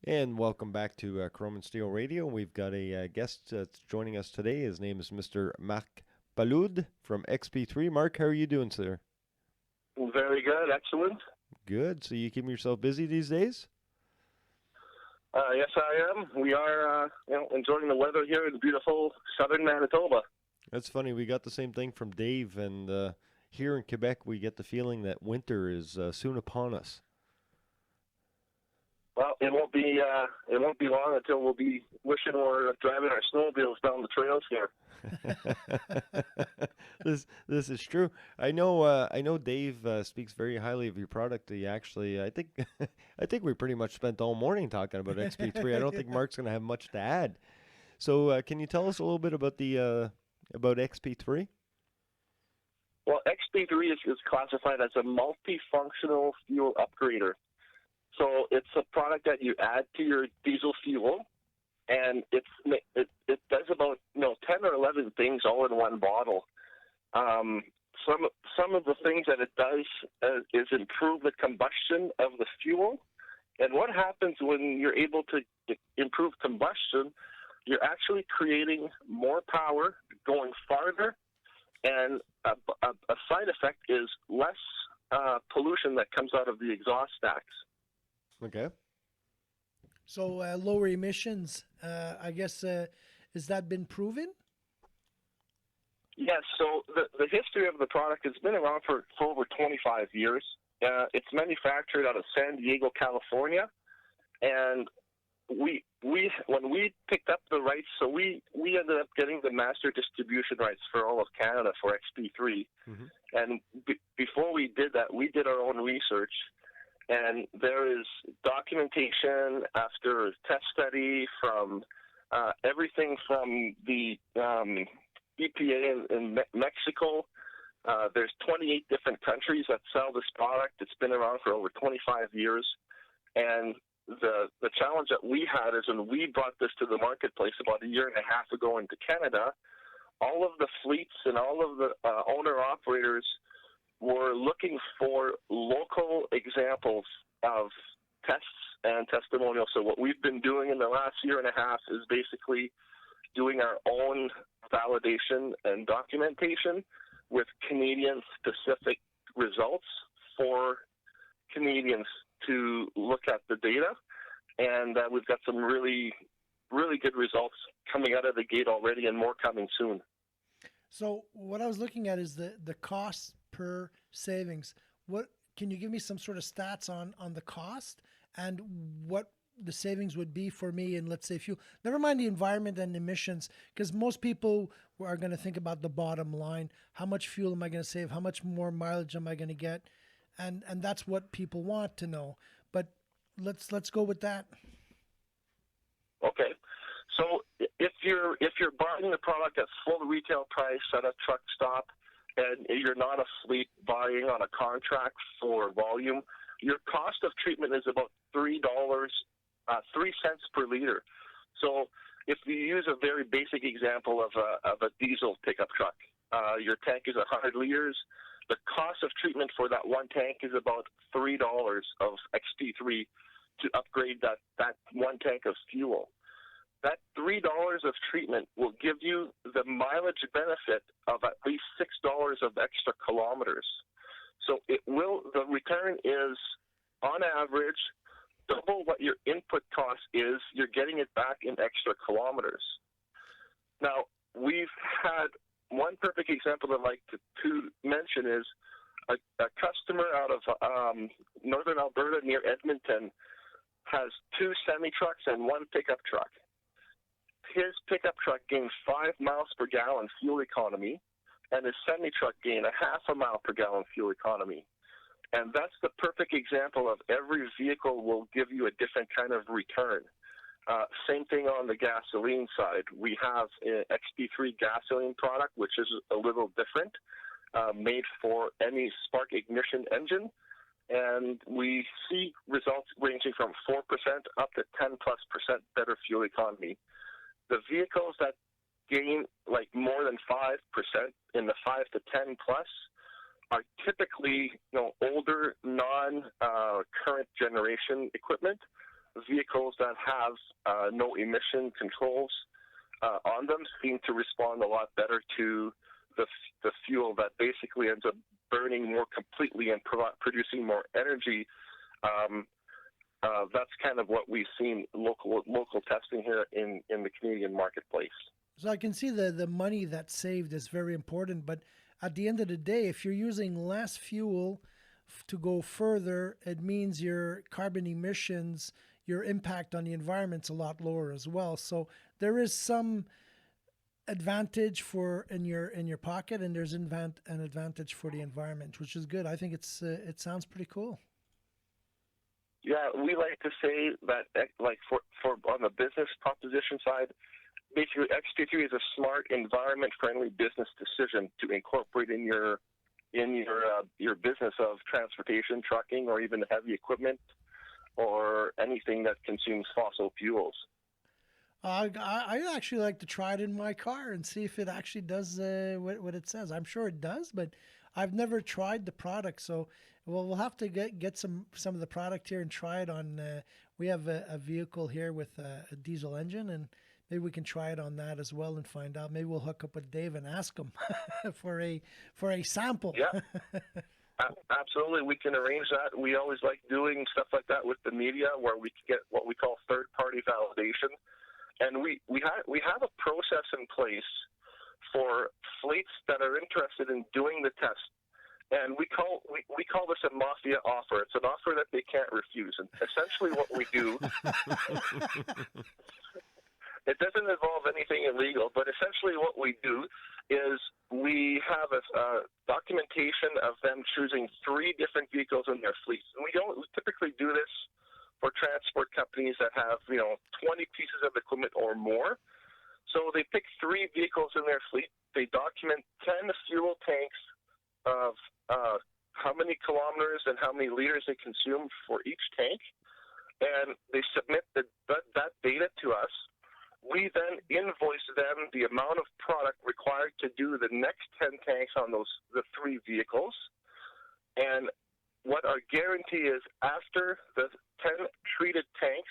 And welcome back to Chrome and Steel Radio. We've got a guest that's joining us today. His name is Mr. Marc Paloud from Xp3. Marc, how are you doing, sir? Very good, excellent. Good. So you keeping yourself busy these days? Yes, I am. We are, enjoying the weather here in beautiful southern Manitoba. That's funny. We got the same thing from Dave, and here in Quebec, we get the feeling that winter is soon upon us. Well, it won't be long until we'll be wishing we're driving our snowmobiles down the trails here. This is true. I know Dave speaks very highly of your product. He actually, I think I think we pretty much spent all morning talking about XP3. I don't think Mark's going to have much to add. So can you tell us a little bit about the about XP3? Well, XP3 is classified as a multifunctional fuel upgrader. So it's a product that you add to your diesel fuel, and it does about 10 or 11 things all in one bottle. Some of the things that it does is improve the combustion of the fuel. And what happens when you're able to improve combustion? You're actually creating more power, going farther, and a side effect is less pollution that comes out of the exhaust stacks. Okay. So lower emissions, I guess, has that been proven? Yes, so the history of the product has been around for over 25 years. It's manufactured out of San Diego, California, and we when we picked up the rights, so we ended up getting the master distribution rights for all of Canada for XP3. Mm-hmm. And before we did that, we did our own research, and there is documentation after test study from everything from the EPA in Mexico. There's 28 different countries that sell this product. It's been around for over 25 years. And the challenge that we had is when we brought this to the marketplace about a year and a half ago into Canada, all of the fleets and all of the owner-operators were looking for local examples of tests and testimonials. So what we've been doing in the last year and a half is basically doing our own validation and documentation with Canadian-specific results for Canadians to look at the data. And we've got some really, really good results coming out of the gate already and more coming soon. So what I was looking at is the cost per savings. What can you give me some sort of stats on the cost and what the savings would be for me? And let's say fuel, never mind the environment and emissions, because most people are going to think about the bottom line. How much fuel am I going to save? How much more mileage am I going to get? And that's what people want to know. But let's go with that. Okay. So if you're buying the product at full retail price at a truck stop, and you're not a fleet buying on a contract for volume, your cost of treatment is about $3, 3 cents per liter. So if you use a very basic example of a diesel pickup truck, your tank is 100 liters. The cost of treatment for that one tank is about $3 of XP3 to upgrade that one tank of fuel. That $3 of treatment will give you the mileage benefit of at least $6 of extra kilometers. So the return is, on average, double what your input cost is. You're getting it back in extra kilometers. Now, we've had one perfect example I'd like to mention is a customer out of northern Alberta near Edmonton has 2 semi-trucks and 1 pickup truck. His pickup truck gained 5 miles per gallon fuel economy, and his semi-truck gained a half a mile per gallon fuel economy. And that's the perfect example of every vehicle will give you a different kind of return. Same thing on the gasoline side. We have an XP3 gasoline product, which is a little different, made for any spark ignition engine. And we see results ranging from 4% up to 10+% better fuel economy. The vehicles that gain like more than 5% in the 5 to 10 plus are typically older, non-current generation equipment, vehicles that have no emission controls on them seem to respond a lot better to the fuel that basically ends up burning more completely and producing more energy. That's kind of what we've seen local testing here in the Canadian marketplace. So I can see the money that's saved is very important, but at the end of the day, if you're using less fuel to go further, it means your carbon emissions, your impact on the environment's a lot lower as well. So there is some advantage in your pocket, and there's an advantage for the environment, which is good. I think it sounds pretty cool. Yeah, we like to say that, like for on the business proposition side, basically Xp3 is a smart, environment-friendly business decision to incorporate in your business of transportation, trucking, or even heavy equipment, or anything that consumes fossil fuels. I'd actually like to try it in my car and see if it actually does what it says. I'm sure it does, but I've never tried the product. So we'll have to get some of the product here and try it on. We have a vehicle here with a diesel engine, and maybe we can try it on that as well and find out. Maybe we'll hook up with Dave and ask him for a sample. Yeah. Absolutely, we can arrange that. We always like doing stuff like that with the media, where we can get what we call third-party validation. And we have a process in place for fleets that are interested in doing the test, and we call this a mafia offer. It's an offer that they can't refuse. And essentially, what we do, it doesn't involve anything illegal, but essentially what we do is we have a documentation of them choosing 3 different vehicles in their fleets. And we typically do this for transport companies that have 20 pieces of equipment or more. So they pick 3 vehicles in their fleet. They document 10 fuel tanks of how many kilometers and how many liters they consume for each tank, and they submit that data to us. We then invoice them the amount of product required to do the next 10 tanks on the 3 vehicles. And what our guarantee is, after the 10 treated tanks,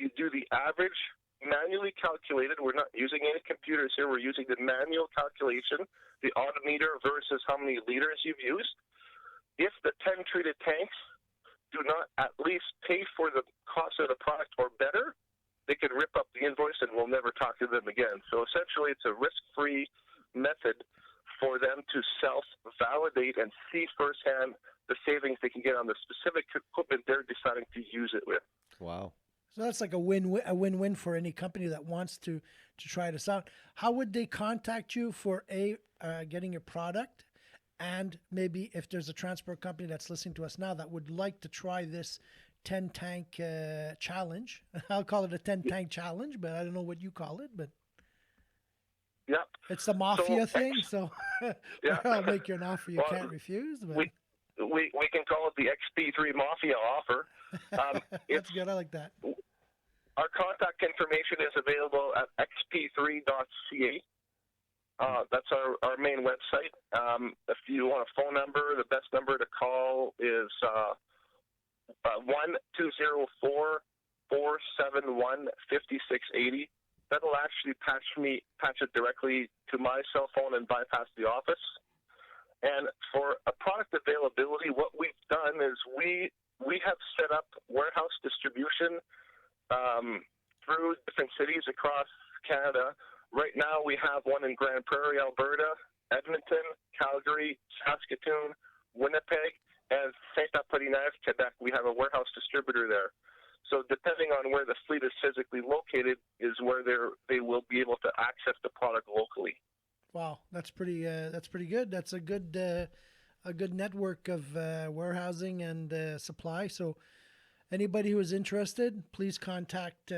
you do the average manually calculated. We're not using any computers here. We're using the manual calculation, the odometer versus how many liters you've used. If the 10 treated tanks do not at least pay for the cost of the product or better, they can rip up the invoice and we'll never talk to them again. So essentially, it's a risk-free method for them to self-validate and see firsthand the savings they can get on the specific equipment they're deciding to use it with. Wow. So that's like a win-win for any company that wants to try this out. How would they contact you for getting your product? And maybe if there's a transport company that's listening to us now that would like to try this 10-tank challenge. I'll call it a 10-tank challenge, but I don't know what you call it. But yeah, it's the mafia thing. So yeah. I'll make you an offer you can't refuse. But we can call it the Xp3 Mafia offer. That's good. I like that. Our contact information is available at xp3.ca. That's our main website. If you want a phone number, the best number to call is 1-204-471-5680. That'll actually patch it directly to my cell phone and bypass the office. And for a product availability, what we've done is we have set up warehouse distribution through different cities across Canada. Right now, we have one in Grand Prairie, Alberta, Edmonton, Calgary, Saskatoon, Winnipeg, and Saint-Apollinaire, Quebec. We have a warehouse distributor there. So depending on where the fleet is physically located is where they will be able to access the product locally. Wow, that's pretty good. That's a good network of warehousing and supply. So anybody who is interested, please contact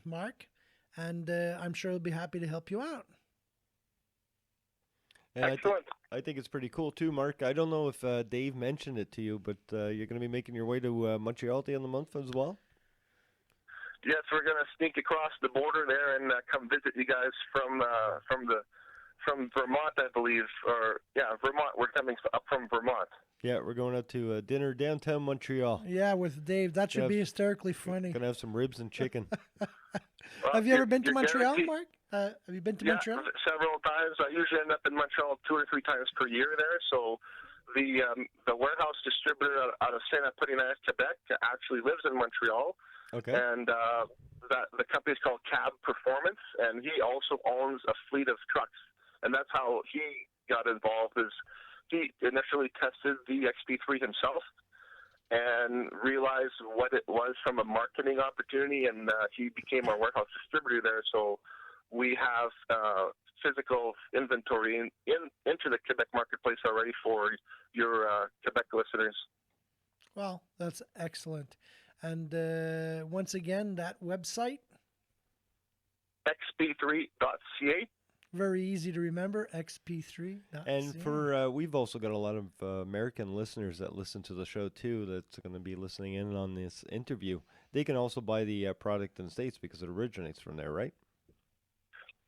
Mark, and I'm sure he'll be happy to help you out. And excellent. I think it's pretty cool too, Mark. I don't know if Dave mentioned it to you, but you're going to be making your way to Montreal at the end of the month as well? Yes, we're going to sneak across the border there and come visit you guys from Vermont, I believe. Vermont. We're coming up from Vermont. Yeah, we're going out to dinner downtown Montreal. Yeah, with Dave. That should Yeah, be hysterically funny. Gonna have some ribs and chicken. Well, Have you ever been to you're Montreal, guaranteed- Mark? Have you been to Yeah, Montreal? several times. I usually end up in Montreal 2 or 3 times per year there. So the warehouse distributor out of Saint-Apollinaire, Quebec, actually lives in Montreal. Okay. And that the company is called Cab Performance, and he also owns a fleet of trucks. And that's how he got involved. Is he initially tested the XP3 himself and realized what it was from a marketing opportunity, and he became our warehouse distributor there. So we have physical inventory into the Quebec marketplace already for your Quebec listeners. Well, that's excellent. And once again, that website, xp3.ca. very easy to remember, xp3.ca. And for we've also got a lot of American listeners that listen to the show too. That's going to be listening in on this interview. They can also buy the product in the States because it originates from there, right?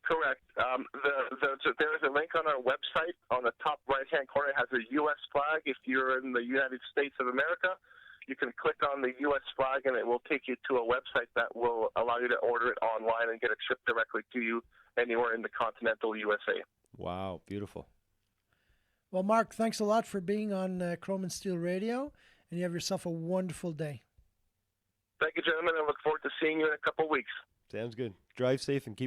Correct. There's a link on our website. On the top right-hand corner, it has a U.S. flag. If you're in the United States of America, you can click on the U.S. flag, and it will take you to a website that will allow you to order it online and get it shipped directly to you anywhere in the continental USA. Wow, beautiful. Well, Mark, thanks a lot for being on Chrome and Steel Radio, and you have yourself a wonderful day. Thank you, gentlemen. I look forward to seeing you in a couple weeks. Sounds good. Drive safe and keep